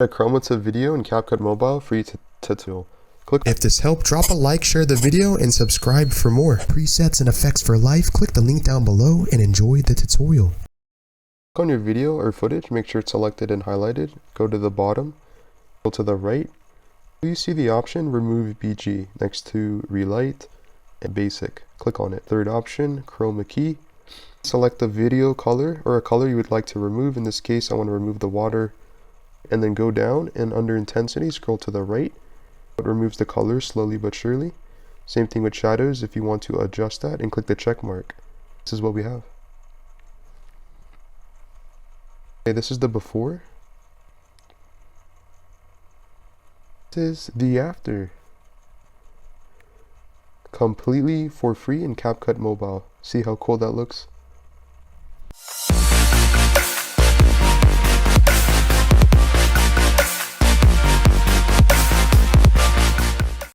A Chroma to video in Capcut Mobile free tutorial. Click. If this helped, drop a like, share the video, and subscribe for more. Presets and effects for life, click the link down below and enjoy the tutorial. Click on your video or footage, make sure it's selected and highlighted. Go to the bottom, go to the right. You see the option Remove BG next to Relight and Basic. Click on it. Third option, Chroma key. Select the video color or a color you would like to remove. In this case, I want to remove the water. And then go down and under intensity, scroll to the right. It removes the color slowly but surely. Same thing with shadows. If you want to adjust that, and click the check mark. This is what we have. Okay, this is the before. This is the after. Completely for free in Capcut Mobile. See how cool that looks?